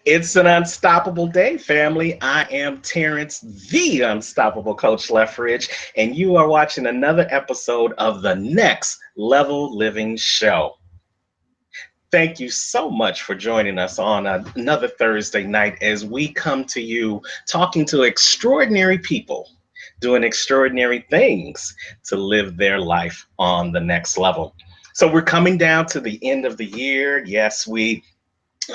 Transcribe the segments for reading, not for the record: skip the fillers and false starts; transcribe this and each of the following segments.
It's an unstoppable day, family. I am Terrance, the unstoppable Coach Leffridge, and you are watching another episode of the Next Level Living Show. Thank you so much for joining us on another Thursday night as we come to you talking to extraordinary people doing extraordinary things to live their life on the next level. So we're coming down to the end of the year. Yes, we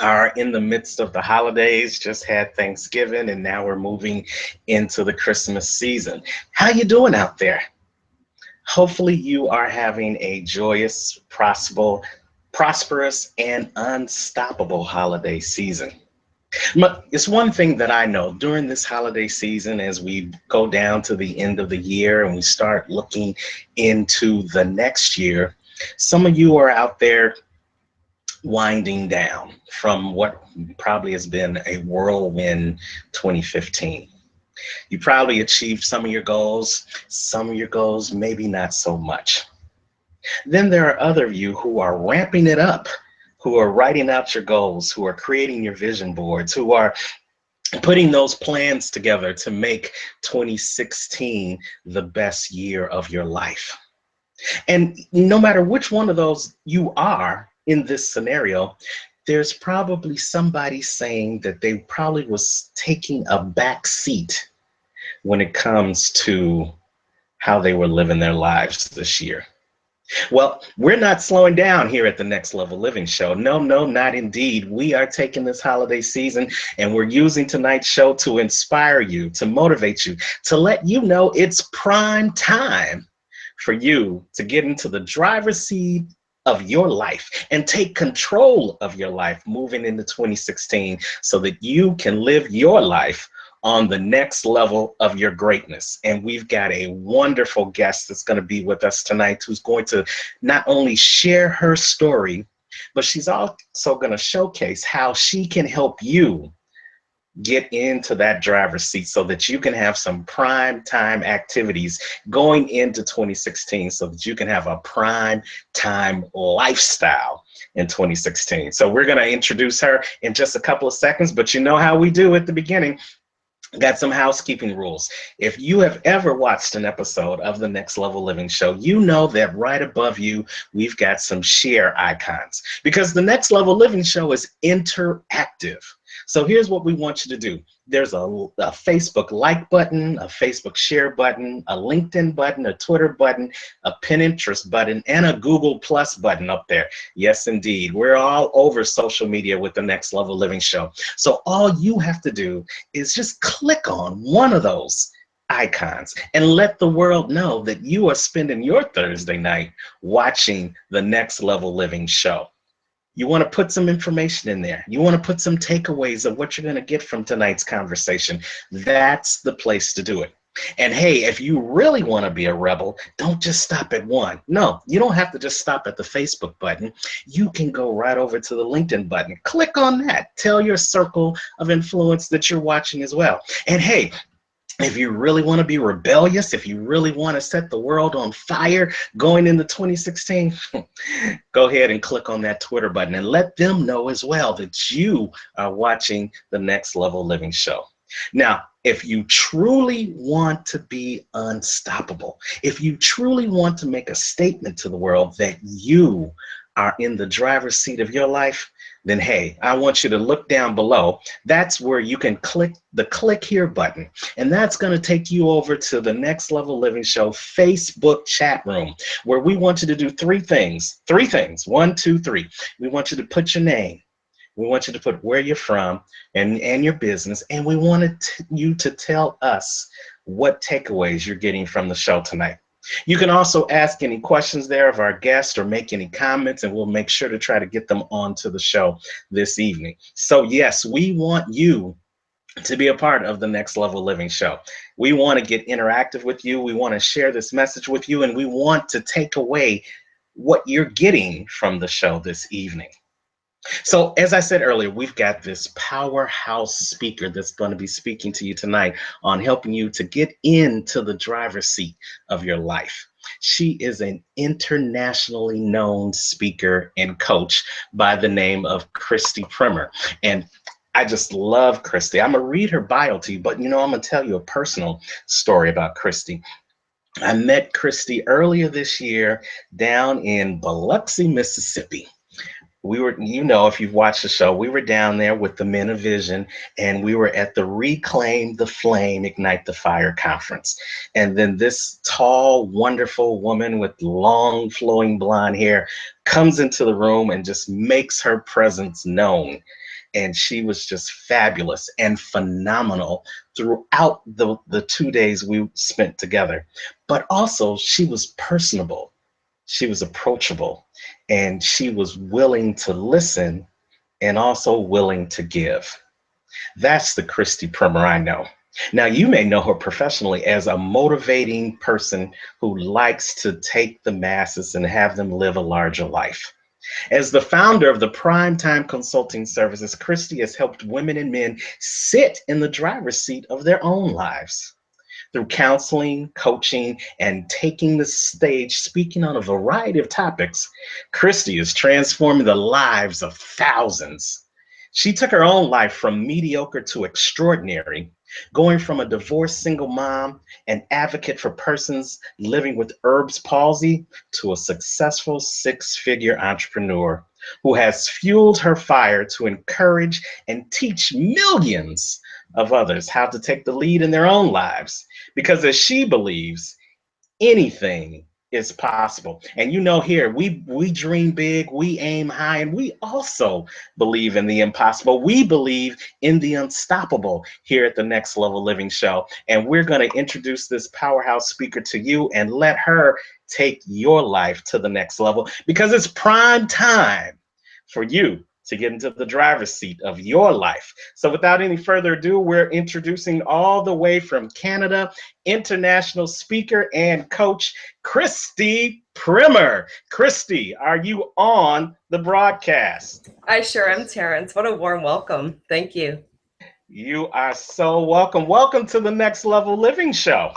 are in the midst of the holidays, just had Thanksgiving, and now we're moving into the Christmas season. How you doing out there? Hopefully you are having a joyous, prosperous, and unstoppable holiday season. It's one thing that I know during this holiday season, as we go down to the end of the year and we start looking into the next year, some of you are out there winding down from what probably has been a whirlwind 2015. You probably achieved some of your goals, maybe not so much. Then there are other of you who are ramping it up, who are writing out your goals, who are creating your vision boards, who are putting those plans together to make 2016 the best year of your life. And no matter which one of those you are in this scenario, there's probably somebody saying that they probably was taking a back seat when it comes to how they were living their lives this year. Well, we're not slowing down here at the Next Level Living Show. No, no, not indeed. We are taking this holiday season and we're using tonight's show to inspire you, to motivate you, to let you know it's prime time for you to get into the driver's seat of your life and take control of your life moving into 2016 so that you can live your life on the next level of your greatness. And we've got a wonderful guest that's going to be with us tonight who's going to not only share her story, but she's also going to showcase how she can help you get into that driver's seat so that you can have some prime time activities going into 2016 so that you can have a prime time lifestyle in 2016. So we're going to introduce her in just a couple of seconds, but you know how we do at the beginning. Got some housekeeping rules. If you have ever watched an episode of the Next Level Living Show, you know that right above you, we've got some share icons because the Next Level Living Show is interactive. So here's what we want you to do. There's a Facebook like button, a Facebook share button, a LinkedIn button, a Twitter button, a Pinterest button, and a Google Plus button up there. Yes, indeed. We're all over social media with the Next Level Living Show. So all you have to do is just click on one of those icons and let the world know that you are spending your Thursday night watching the Next Level Living Show. You want to put some information in there. You want to put some takeaways of what you're going to get from tonight's conversation. That's the place to do it. And hey, if you really want to be a rebel, don't just stop at one. No, you don't have to just stop at the Facebook button. You can go right over to the LinkedIn button. Click on that. Tell your circle of influence that you're watching as well. And hey, if you really want to be rebellious, if you really want to set the world on fire going into 2016, go ahead and click on that Twitter button and let them know as well that you are watching the Next Level Living Show. Now, if you truly want to be unstoppable, if you truly want to make a statement to the world that you are in the driver's seat of your life, then hey, I want you to look down below. That's where you can click the click here button. And that's going to take you over to the Next Level Living Show Facebook chat room, where we want you to do three things. One, two, three. We want you to put your name. We want you to put where you're from and your business. And we wanted you to tell us what takeaways you're getting from the show tonight. You can also ask any questions there of our guest or make any comments, and we'll make sure to try to get them onto the show this evening. So yes, we want you to be a part of the Next Level Living Show. We want to get interactive with you. We want to share this message with you, and we want to take away what you're getting from the show this evening. So as I said earlier, we've got this powerhouse speaker that's going to be speaking to you tonight on helping you to get into the driver's seat of your life. She is an internationally known speaker and coach by the name of Christy Primmer. And I just love Christy. I'm gonna read her bio to you, but I'm gonna tell you a personal story about Christy. I met Christy earlier this year down in Biloxi, Mississippi. We were, if you've watched the show, we were down there with the Men of Vision, and we were at the Reclaim the Flame, Ignite the Fire conference. And then this tall, wonderful woman with long, flowing blonde hair comes into the room and just makes her presence known. And she was just fabulous and phenomenal throughout the 2 days we spent together. But also, she was personable, she was approachable, and she was willing to listen and also willing to give. That's the Christy Primmer I know. Now, you may know her professionally as a motivating person who likes to take the masses and have them live a larger life. As the founder of the Primetime Consulting Services, Christy has helped women and men sit in the driver's seat of their own lives. Through counseling, coaching, and taking the stage, speaking on a variety of topics, Christy is transforming the lives of thousands. She took her own life from mediocre to extraordinary, going from a divorced single mom, an advocate for persons living with Erbs Palsy, to a successful six-figure entrepreneur who has fueled her fire to encourage and teach millions of others how to take the lead in their own lives. Because as she believes, anything is possible. And here we dream big, we aim high, and we also believe in the impossible. We believe in the unstoppable here at the Next Level Living Show. And we're going to introduce this powerhouse speaker to you and let her take your life to the next level, because it's prime time for you to get into the driver's seat of your life. So without any further ado, we're introducing all the way from Canada, international speaker and coach, Christy Primmer. Christy, are you on the broadcast? I sure am, Terrance. What a warm welcome. Thank you. You are so welcome. Welcome to the Next Level Living Show.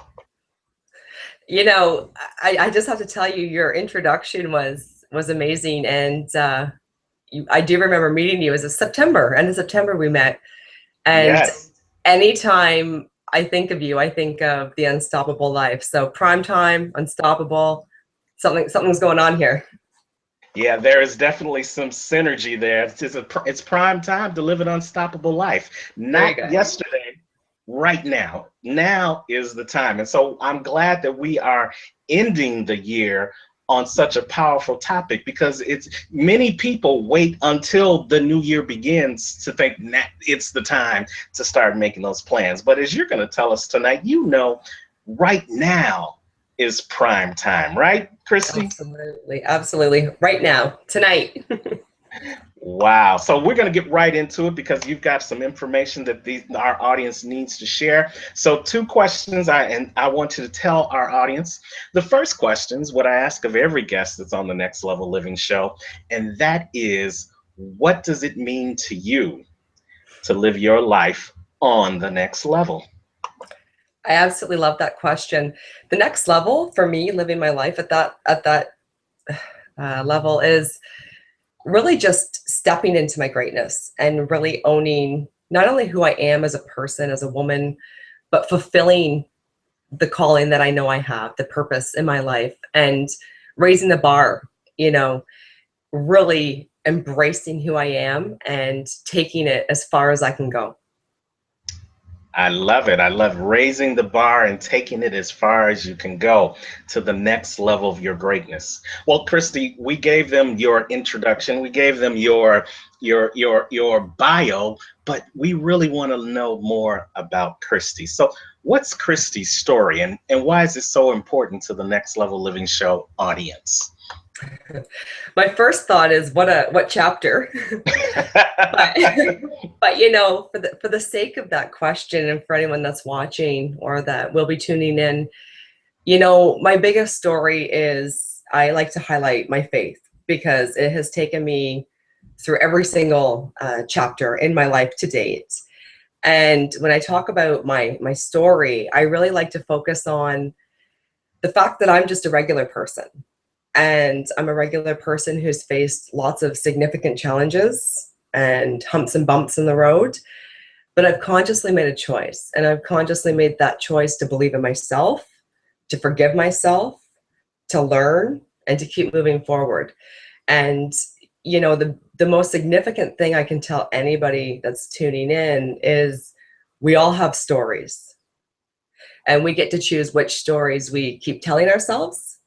I just have to tell you, your introduction was amazing. And I do remember meeting you. It was end of September we met. And yes. Anytime I think of you, I think of the unstoppable life. So prime time, unstoppable, something's going on here. Yeah, there is definitely some synergy there. It's prime time to live an unstoppable life. Not yesterday, right now. Now is the time. And so I'm glad that we are ending the year on such a powerful topic, because many people wait until the new year begins to think that it's the time to start making those plans. But as you're going to tell us tonight, right now is prime time, right, Christy? Absolutely. Right now, tonight. Wow. So we're going to get right into it, because you've got some information that our audience needs to share. So 2 questions I want you to tell our audience. The first question is what I ask of every guest that's on the Next Level Living Show, and that is, what does it mean to you to live your life on the next level? I absolutely love that question. The next level for me, living my life at that level, is really just stepping into my greatness and really owning not only who I am as a person, as a woman, but fulfilling the calling that I know I have, the purpose in my life, and raising the bar, really embracing who I am and taking it as far as I can go. I love it. I love raising the bar and taking it as far as you can go to the next level of your greatness. Well, Christy, we gave them your introduction. We gave them your bio, but we really want to know more about Christy. So what's Christy's story, and why is it so important to the Next Level Living Show audience? My first thought is what chapter? but for the sake of that question, and for anyone that's watching or that will be tuning in, my biggest story is, I like to highlight my faith, because it has taken me through every single chapter in my life to date. And when I talk about my story, I really like to focus on the fact that I'm just a regular person. And I'm a regular person who's faced lots of significant challenges and humps and bumps in the road. But I've consciously made a choice, and I've consciously made that choice to believe in myself, to forgive myself, to learn, and to keep moving forward. And the most significant thing I can tell anybody that's tuning in is we all have stories, and we get to choose which stories we keep telling ourselves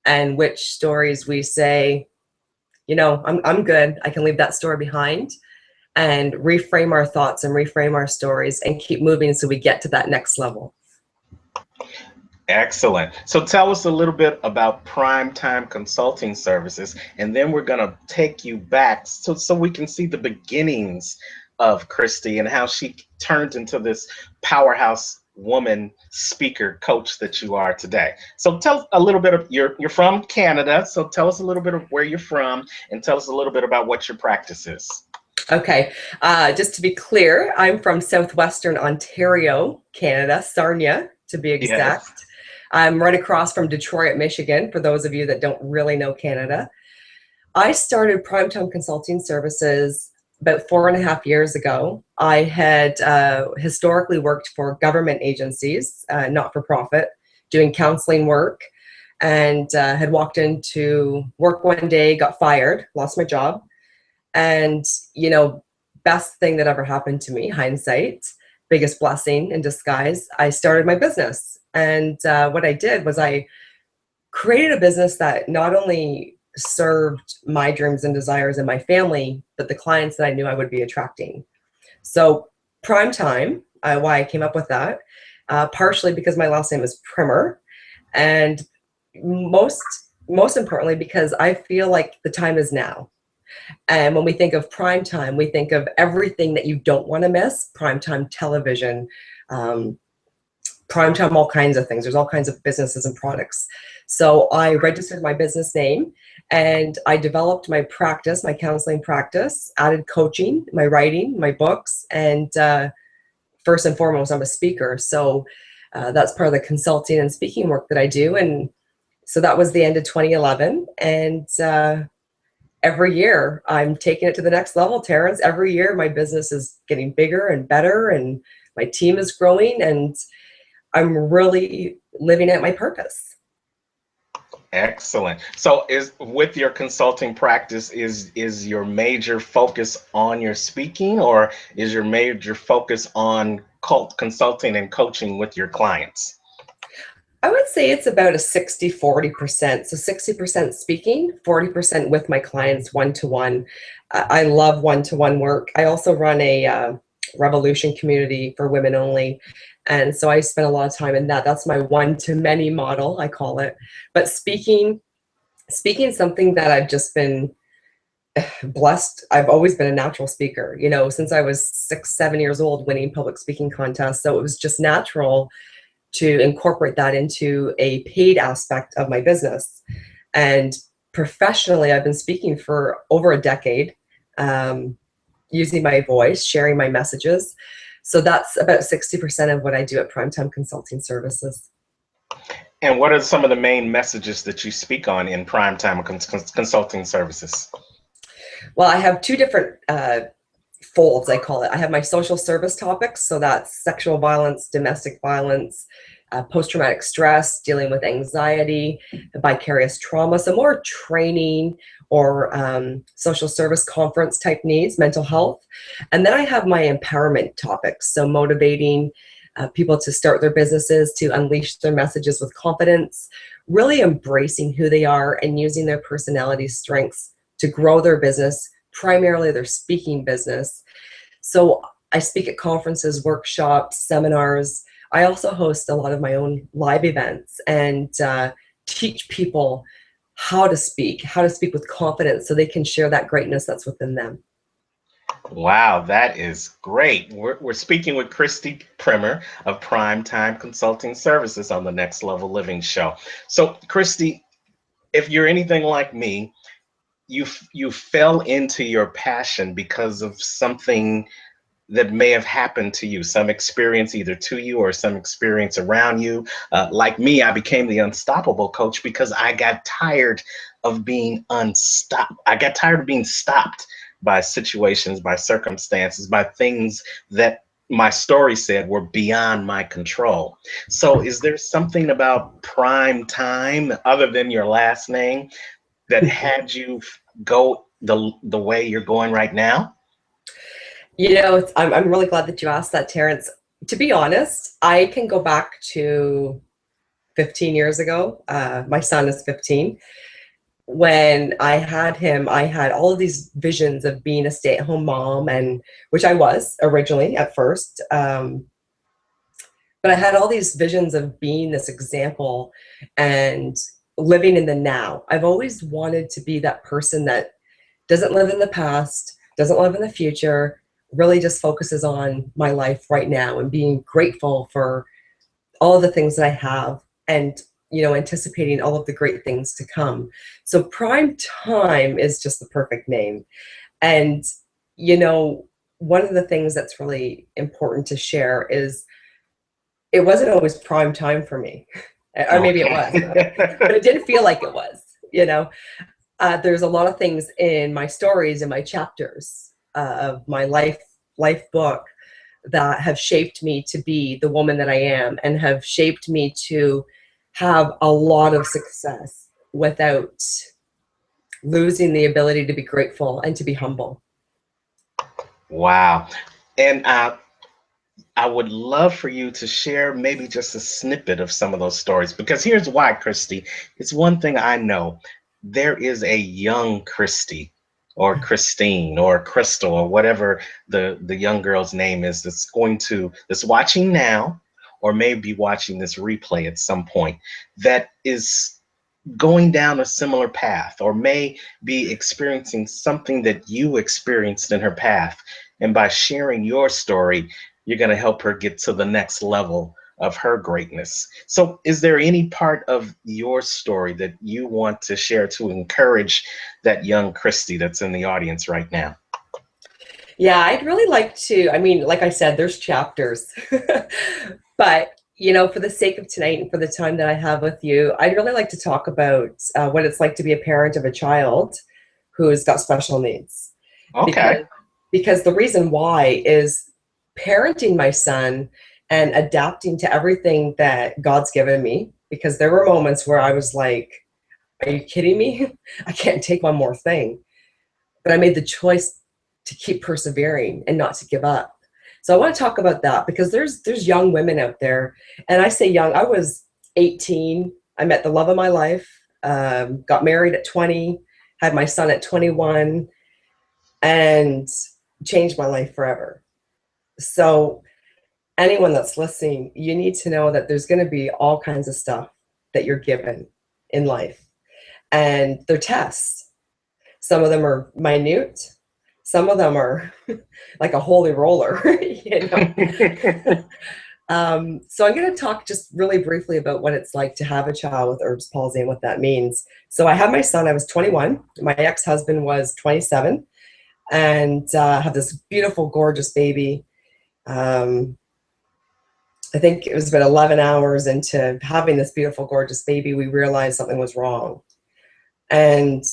and which stories we say, I'm good, I can leave that story behind, and reframe our thoughts and reframe our stories and keep moving so we get to that next level. Excellent. So tell us a little bit about Primetime Consulting Services, and then we're going to take you back so we can see the beginnings of Christy and how she turned into this powerhouse woman speaker coach that you are today. So tell us a little bit of you're from Canada, so tell us a little bit of where you're from and tell us a little bit about what your practice is. Okay, just to be clear, I'm from southwestern Ontario, Canada, Sarnia to be exact. Yes. I'm right across from Detroit, Michigan, for those of you that don't really know Canada. I started Primetime Consulting Services about 4.5 years ago. I had historically worked for government agencies, not-for-profit, doing counseling work, and had walked into work one day, got fired, lost my job. And, best thing that ever happened to me, hindsight, biggest blessing in disguise, I started my business. And what I did was I created a business that not only served my dreams and desires and my family, but the clients that I knew I would be attracting. So Primetime, why I came up with that, partially because my last name is Primmer, and most importantly because I feel like the time is now. And when we think of prime time, we think of everything that you don't want to miss: primetime television, primetime all kinds of things. There's all kinds of businesses and products. So I registered my business name and I developed my practice, my counseling practice, added coaching, my writing, my books, and first and foremost, I'm a speaker. So that's part of the consulting and speaking work that I do. And so that was the end of 2011. And every year I'm taking it to the next level, Terrance. Every year my business is getting bigger and better and my team is growing and I'm really living at my purpose. Excellent. So is with your consulting practice, is your major focus on your speaking, or is your major focus on consulting and coaching with your clients? I would say it's about a 60-40%. So 60% speaking, 40% with my clients one-to-one. I love one-to-one work. I also run a revolution community for women only. And so I spend a lot of time in that. That's my one-to-many model, I call it. But speaking is something that I've just been blessed. I've always been a natural speaker, since I was 6-7 years old, winning public speaking contests. So it was just natural to incorporate that into a paid aspect of my business. And professionally, I've been speaking for over a decade, using my voice, sharing my messages. So that's about 60% of what I do at Primetime Consulting Services. And what are some of the main messages that you speak on in Primetime Consulting Services? Well, I have two different folds, I call it. I have my social service topics, so that's sexual violence, domestic violence, post-traumatic stress, dealing with anxiety, vicarious trauma, so more training or social service conference type needs, mental health. And then I have my empowerment topics, so motivating people to start their businesses, to unleash their messages with confidence, really embracing who they are and using their personality strengths to grow their business, primarily their speaking business. So I speak at conferences, workshops, seminars. I also host a lot of my own live events and teach people how to speak with confidence so they can share that greatness that's within them. Wow, that is great. We're speaking with Christy Primmer of Primetime Consulting Services on the Next Level Living Show. So Christy, if you're anything like me, you fell into your passion because of something that may have happened to you, some experience either to you or some experience around you. Like me, I became the unstoppable coach because I got tired of being unstopped. I got tired of being stopped by situations, by circumstances, by things that my story said were beyond my control. So is there something about prime time other than your last name that had you go the way you're going right now? I'm really glad that you asked that, Terrance. To be honest, I can go back to 15 years ago. My son is 15. When I had him, I had all of these visions of being a stay-at-home mom, and which I was originally at first. But I had all these visions of being this example and living in the now. I've always wanted to be that person that doesn't live in the past, doesn't live in the future, really just focuses on my life right now and being grateful for all of the things that I have, and anticipating all of the great things to come. So prime time is just the perfect name. And one of the things that's really important to share is it wasn't always prime time for me. Or maybe it was, but it didn't feel like it was. There's a lot of things in my stories and my chapters of my life book that have shaped me to be the woman that I am, and have shaped me to have a lot of success without losing the ability to be grateful and to be humble. Wow. And I would love for you to share maybe just a snippet of some of those stories, because here's why, Christy. It's one thing I know. There is a young Christy or Christine or Crystal or whatever the young girl's name is that's watching now, or maybe watching this replay at some point, that is going down a similar path, or may be experiencing something that you experienced in her path. And by sharing your story, you're going to help her get to the next level of her greatness. So is there any part of your story that you want to share to encourage that young Christy that's in the audience right now? Yeah, I'd really like to. I mean, like I said, there's chapters, but for the sake of tonight and for the time that I have with you, I'd really like to talk about what it's like to be a parent of a child who's got special needs. Okay. Because the reason why is parenting my son and adapting to everything that God's given me, because there were moments where I was like, are you kidding me? I can't take one more thing. But I made the choice to keep persevering and not to give up. So I want to talk about that, because there's young women out there, and I say young, I was 18. I met the love of my life, got married at 20, had my son at 21, and changed my life forever. So anyone that's listening, you need to know that there's going to be all kinds of stuff that you're given in life, and they're tests. Some of them are minute. Some of them are like a holy roller, So I'm going to talk just really briefly about what it's like to have a child with Erbs Palsy and what that means. So I had my son, I was 21. My ex-husband was 27. And have this beautiful, gorgeous baby. I think it was about 11 hours into having this beautiful, gorgeous baby, we realized something was wrong. And,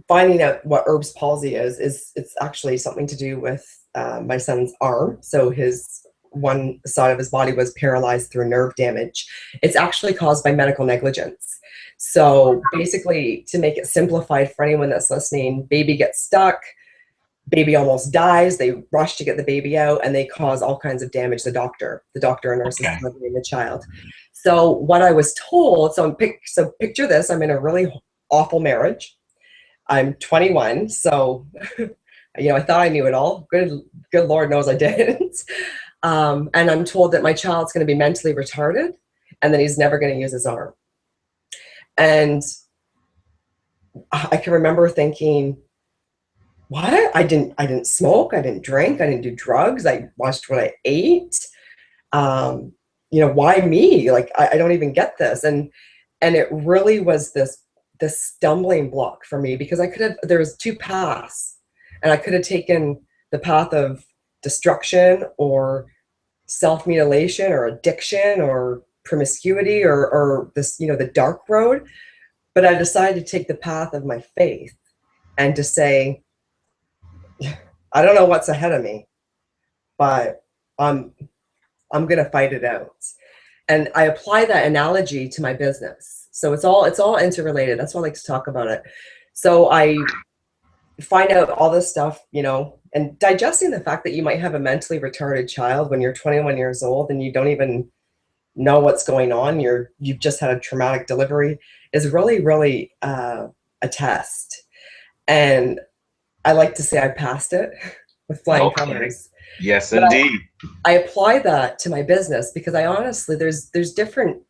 finding out what Erbs Palsy is it's actually something to do with my son's arm. So his one side of his body was paralyzed through nerve damage. It's actually caused by medical negligence. So basically, to make it simplified for anyone that's listening, baby gets stuck, baby almost dies, they rush to get the baby out, and they cause all kinds of damage. The doctor and nurses delivering the child. So what I was told, so picture this, I'm in a really awful marriage. I'm 21, so I thought I knew it all. Good Lord knows I didn't. And I'm told that my child's going to be mentally retarded, and that he's never going to use his arm. And I can remember thinking, what? I didn't smoke, I didn't drink, I didn't do drugs, I watched what I ate. Why me? Like, I don't even get this. And it really was this stumbling block for me, because there was two paths, and I could have taken the path of destruction or self-mutilation or addiction or promiscuity or this, the dark road, But I decided to take the path of my faith and to say, I don't know what's ahead of me, but I'm going to fight it out. And I apply that analogy to my business. So it's all interrelated. That's why I like to talk about it. So I find out all this stuff, and digesting the fact that you might have a mentally retarded child when you're 21 years old and you don't even know what's going on. You've just had a traumatic delivery is really, really a test. And I like to say I passed it with flying colors. Yes, but indeed. I apply that to my business because I honestly, there's different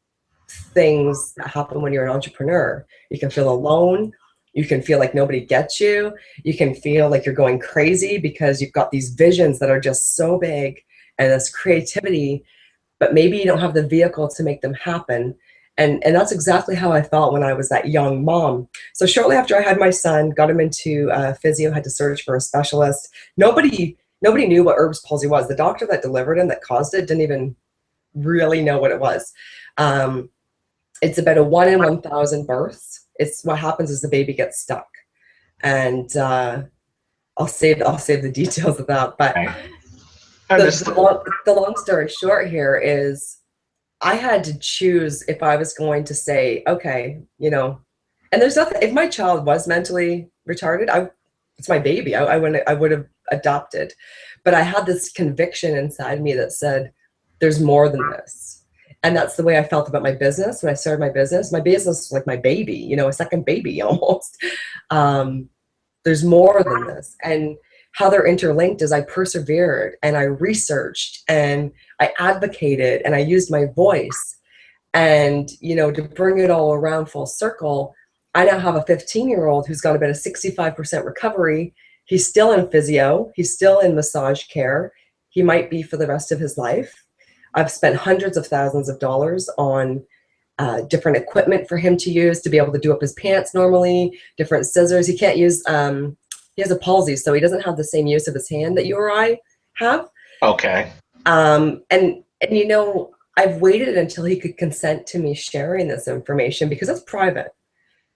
things that happen when you're an entrepreneur. You can feel alone. You can feel like nobody gets you. You can feel like you're going crazy because you've got these visions that are just so big and this creativity, but maybe you don't have the vehicle to make them happen. And that's exactly how I felt when I was that young mom. So shortly after I had my son, got him into physio, had to search for a specialist. Nobody knew what Erbs Palsy was. The doctor that delivered him, that caused it, didn't even really know what it was. It's about a 1 in 1,000 births. It's what happens is the baby gets stuck. And I'll save the details of that. But the long story short here is I had to choose if I was going to say, okay, and there's nothing, if my child was mentally retarded, it's my baby. I would have adopted. But I had this conviction inside me that said, there's more than this. And that's the way I felt about my business. When I started my business was like my baby, a second baby almost. There's more than this. And how they're interlinked is I persevered and I researched and I advocated and I used my voice. And, to bring it all around full circle, I now have a 15-year-old who's got about a 65% recovery. He's still in physio. He's still in massage care. He might be for the rest of his life. I've spent hundreds of thousands of dollars on different equipment for him to use to be able to do up his pants normally, different scissors. He can't use, he has a palsy, so he doesn't have the same use of his hand that you or I have. Okay. And I've waited until he could consent to me sharing this information because it's private.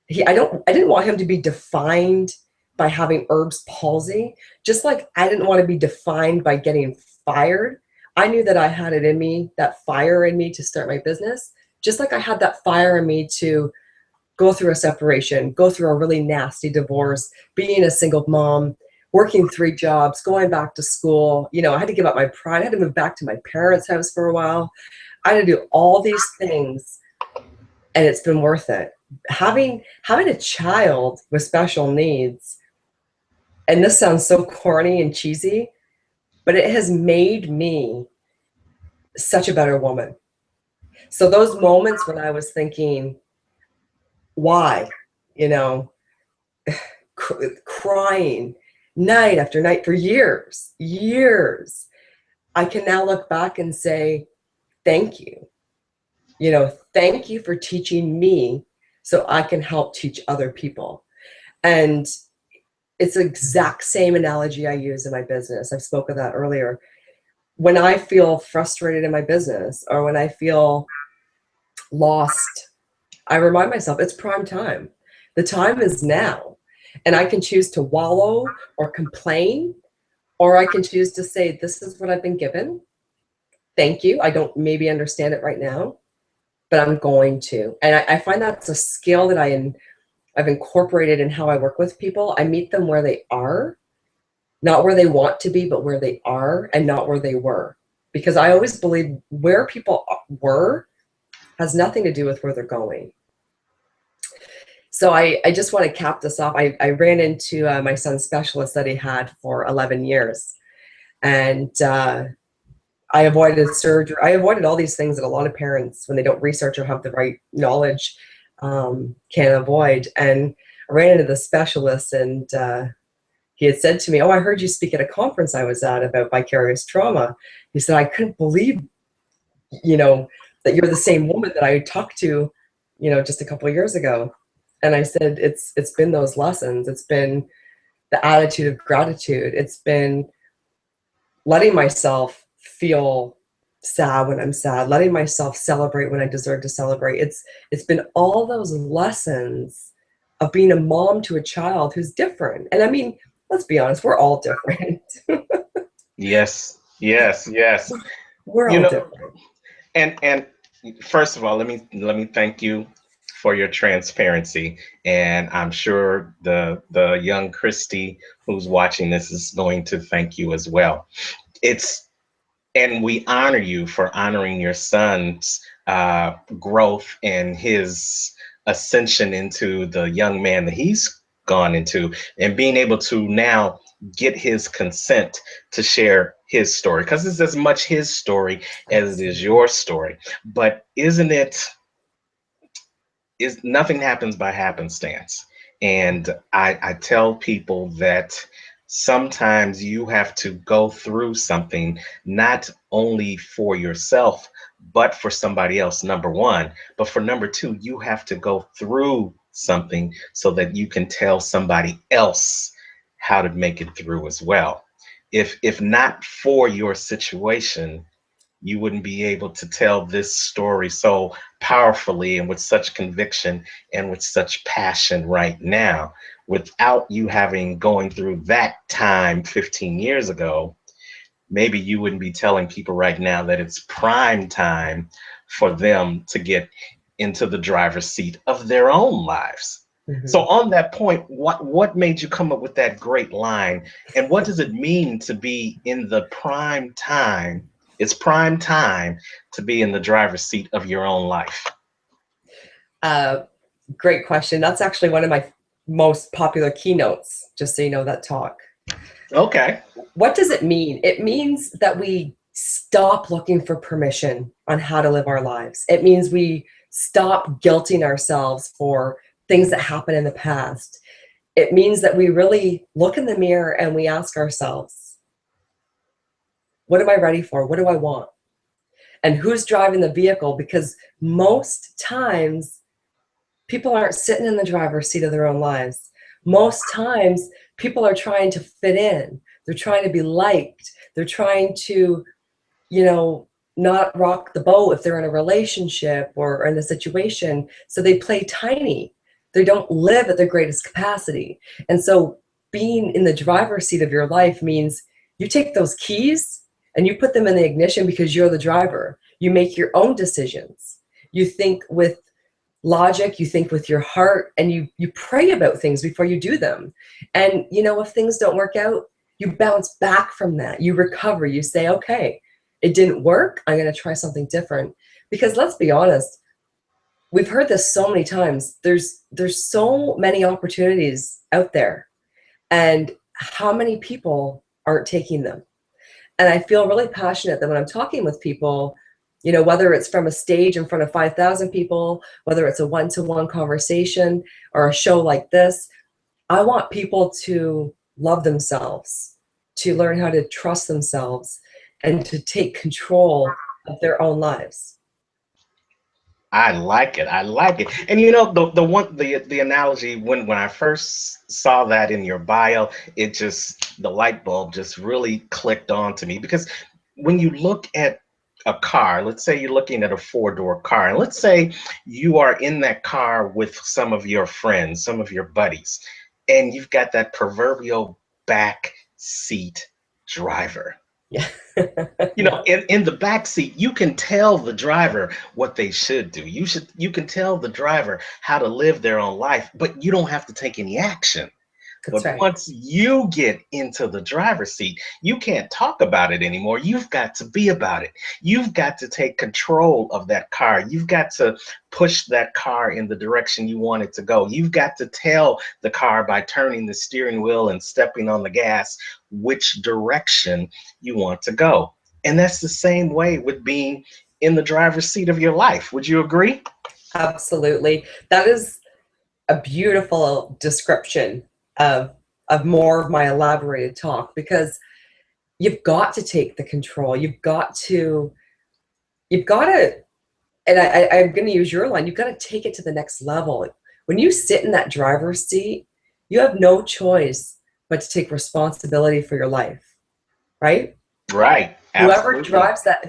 I didn't want him to be defined by having Erbs Palsy, just like I didn't want to be defined by getting fired. I knew that I had it in me, that fire in me to start my business, just like I had that fire in me to go through a separation, go through a really nasty divorce, being a single mom, working 3 jobs, going back to school. I had to give up my pride. I had to move back to my parents' house for a while. I had to do all these things, and it's been worth it. Having a child with special needs, and this sounds so corny and cheesy, but it has made me such a better woman. So those moments when I was thinking, why, crying night after night for years, I can now look back and say, thank you. Thank you for teaching me so I can help teach other people. And it's the exact same analogy I use in my business. I've spoken of that earlier. When I feel frustrated in my business or when I feel lost, I remind myself it's prime time. The time is now. And I can choose to wallow or complain, or I can choose to say, this is what I've been given. Thank you. I don't maybe understand it right now, but I'm going to. And I find that's a skill that I've incorporated in how I work with people. I meet them where they are, not where they want to be, but where they are and not where they were. Because I always believe where people were has nothing to do with where they're going. So I just want to cap this off. I ran into my son's specialist that he had for 11 years. And I avoided surgery. I avoided all these things that a lot of parents, when they don't research or have the right knowledge, can avoid. And I ran into the specialist, and he had said to me, "Oh, I heard you speak at a conference I was at about vicarious trauma." He said, "I couldn't believe, that you're the same woman that I talked to, just a couple of years ago." And I said, it's been those lessons. It's been the attitude of gratitude. It's been letting myself feel sad when I'm sad, letting myself celebrate when I deserve to celebrate. It's been all those lessons of being a mom to a child who's different. And I mean, let's be honest, we're all different. Yes, yes, yes. We're You all know, different. and first of all, let me thank you for your transparency. And I'm sure the young Christy who's watching this is going to thank you as well. It's and we honor you for honoring your son's growth and his ascension into the young man that he's gone into, and being able to now get his consent to share his story, because it's as much his story as it is your story. But isn't it, is nothing happens by happenstance? And I tell people that sometimes you have to go through something, not only for yourself, but for somebody else, number one. But for number two, you have to go through something so that you can tell somebody else how to make it through as well. If not for your situation, you wouldn't be able to tell this story so powerfully and with such conviction and with such passion right now. Without you having going through that time 15 years ago, maybe you wouldn't be telling people right now that it's prime time for them to get into the driver's seat of their own lives. So Mhm. on that point, what made you come up with that great line? And what does it mean to be in the prime time? It's prime time to be in the driver's seat of your own life. Uh, Great question. That's actually one of my most popular keynotes, just so you know, that talk. Okay. What does it mean? It means that we stop looking for permission on how to live our lives. It means we stop guilting ourselves for things that happened in the past. It means that we really look in the mirror and we ask ourselves, what am I ready for? What do I want? And who's driving the vehicle? Because most times people aren't sitting in the driver's seat of their own lives. Most times people are trying to fit in. They're trying to be liked. They're trying to, not rock the boat if they're in a relationship or in a situation. So they play tiny. They don't live at their greatest capacity. And so being in the driver's seat of your life means you take those keys and you put them in the ignition because you're the driver. You make your own decisions. You think with logic, you think with your heart, and you pray about things before you do them. And if things don't work out, you bounce back from that. You recover. You say, okay, it didn't work. I'm going to try something different. Because let's be honest, we've heard this so many times. There's so many opportunities out there, and how many people aren't taking them? And I feel really passionate that when I'm talking with people, whether it's from a stage in front of 5,000 people, whether it's a one-to-one conversation or a show like this, I want people to love themselves, to learn how to trust themselves, and to take control of their own lives. I like it. I like it. And the analogy, when I first saw that in your bio, it just, the light bulb just really clicked on to me, because when you look at a car, let's say you're looking at a four-door car, and let's say you are in that car with some of your friends, some of your buddies, and you've got that proverbial back seat driver. Yeah. In the back seat, you can tell the driver what they should do. You can tell the driver how to live their own life, but you don't have to take any action. That's But right. once you get into the driver's seat, you can't talk about it anymore. You've got to be about it. You've got to take control of that car. You've got to push that car in the direction you want it to go. You've got to tell the car by turning the steering wheel and stepping on the gas which direction you want to go. And that's the same way with being in the driver's seat of your life. Would you agree? Absolutely. That is a beautiful description of more of my elaborated talk, because you've got to take the control. You've got to, and I'm going to use your line, you've got to take it to the next level. When you sit in that driver's seat, you have no choice but to take responsibility for your life, right? Right. Absolutely.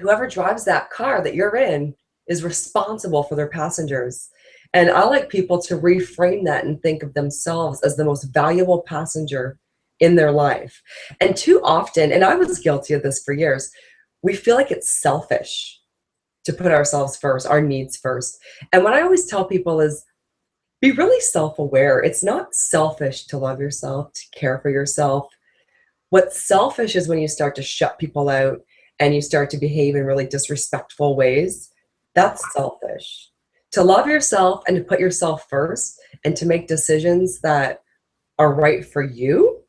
Whoever drives that car that you're in is responsible for their passengers. And I like people to reframe that and think of themselves as the most valuable passenger in their life. And too often, and I was guilty of this for years, we feel like it's selfish to put ourselves first, our needs first. And what I always tell people is be really self-aware. It's not selfish to love yourself, to care for yourself. What's selfish is when you start to shut people out and you start to behave in really disrespectful ways. That's selfish. To love yourself and to put yourself first and to make decisions that are right for you,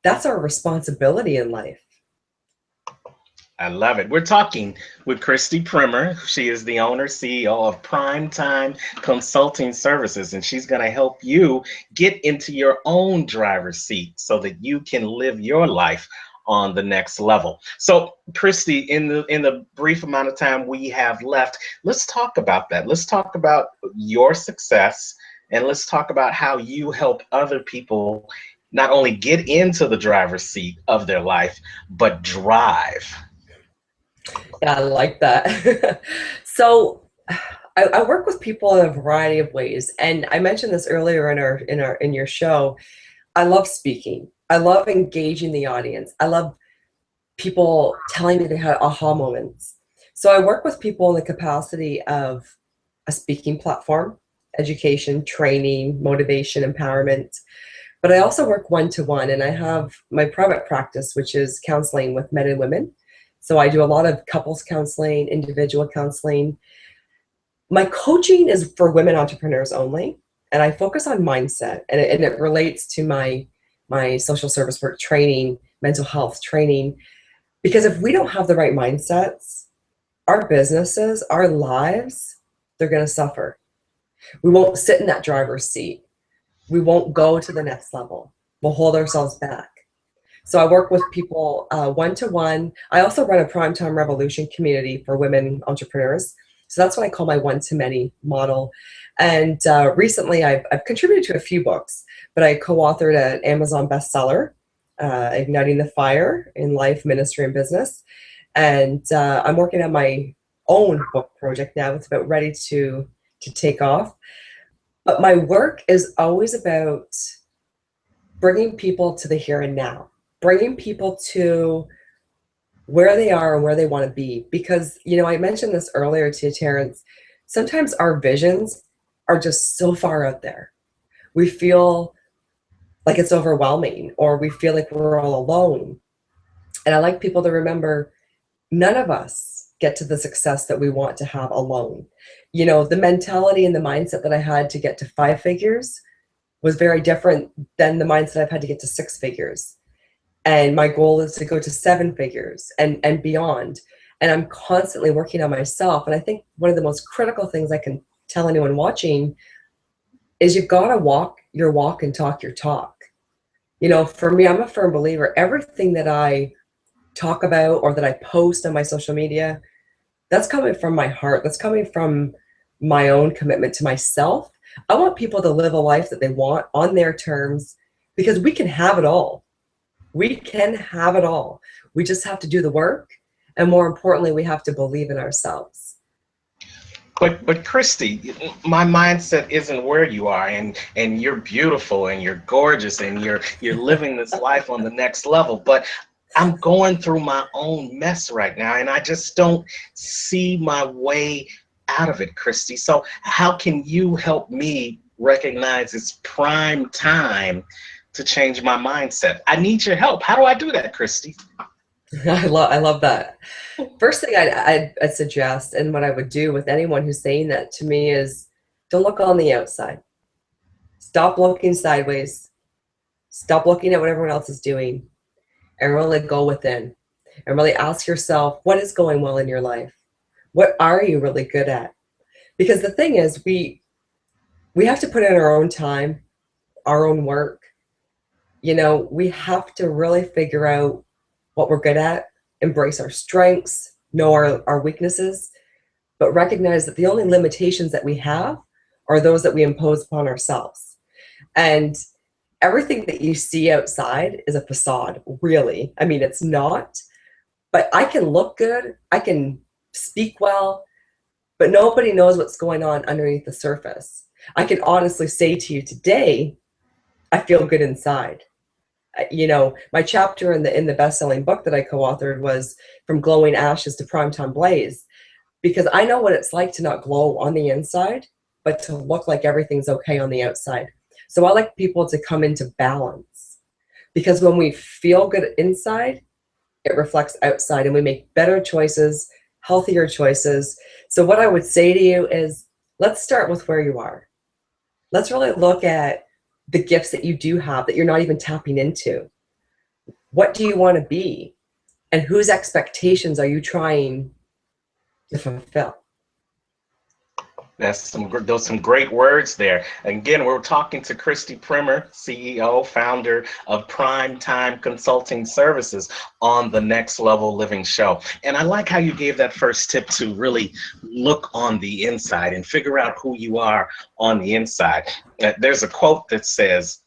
that's our responsibility in life. I love it. We're talking with Christy Primmer. She is the owner, CEO of Primetime Consulting Services, and she's going to help you get into your own driver's seat so that you can live your life on the next level. So, Christy, in the brief amount of time we have left, let's talk about that. Let's talk about your success, and let's talk about how you help other people not only get into the driver's seat of their life, but drive. Yeah, I like that. So I work with people in a variety of ways. And I mentioned this earlier in your show. I love speaking. I love engaging the audience. I love people telling me they had aha moments. So I work with people in the capacity of a speaking platform, education, training, motivation, empowerment. But I also work one-to-one, and I have my private practice, which is counseling with men and women. So I do a lot of couples counseling, individual counseling. My coaching is for women entrepreneurs only, and I focus on mindset, and it relates to my social service work training, mental health training, because if we don't have the right mindsets, our businesses, our lives, they're going to suffer. We won't sit in that driver's seat. We won't go to the next level. We'll hold ourselves back. So I work with people one-to-one. I also run a Primetime Revolution community for women entrepreneurs. So that's what I call my one-to-many model. And recently I've contributed to a few books, but I co-authored an Amazon bestseller, Igniting the Fire in Life, Ministry, and Business. And I'm working on my own book project now. It's about ready to take off. But my work is always about bringing people to the here and now, bringing people to where they are and where they want to be. Because, I mentioned this earlier to Terrance, sometimes our visions are just so far out there. We feel like it's overwhelming, or we feel like we're all alone. And I like people to remember, none of us get to the success that we want to have alone. The mentality and the mindset that I had to get to 5 figures was very different than the mindset I've had to get to 6 figures. And my goal is to go to 7 figures and beyond. And I'm constantly working on myself. And I think one of the most critical things I can tell anyone watching is you've got to walk your walk and talk your talk. For me, I'm a firm believer, everything that I talk about or that I post on my social media, that's coming from my heart. That's coming from my own commitment to myself. I want people to live a life that they want on their terms, because we can have it all. We can have it all. We just have to do the work. And more importantly, we have to believe in ourselves. But Christy, my mindset isn't where you are, and you're beautiful and you're gorgeous and you're living this life on the next level. But I'm going through my own mess right now, and I just don't see my way out of it, Christy. So how can you help me recognize it's prime time to change my mindset? I need your help. How do I do that, Christy? I love that. First thing I'd suggest, and what I would do with anyone who's saying that to me, is don't look on the outside. Stop looking sideways. Stop looking at what everyone else is doing, and really go within and really ask yourself, what is going well in your life? What are you really good at? Because the thing is, we have to put in our own time, our own work. We have to really figure out what we're good at, embrace our strengths, know our weaknesses, but recognize that the only limitations that we have are those that we impose upon ourselves. And everything that you see outside is a facade, really. I mean, it's not, But I can look good, I can speak well, but nobody knows what's going on underneath the surface. I can honestly say to you today, I feel good inside. You know, my chapter in the best-selling book that I co-authored was From Glowing Ashes to Primetime Blaze, because I know what it's like to not glow on the inside, but to look like everything's okay on the outside. So I like people to come into balance, because when we feel good inside, it reflects outside and we make better choices, healthier choices. So what I would say to you is, let's start with where you are. Let's really look at the gifts that you do have that you're not even tapping into. What do you want to be? And whose expectations are you trying to fulfill? That's those some great words there. Again, we're talking to Christy Primmer, CEO, founder of Prime Time Consulting Services on the Next Level Living Show. And I like how you gave that first tip to really look on the inside and figure out who you are on the inside. There's a quote that says,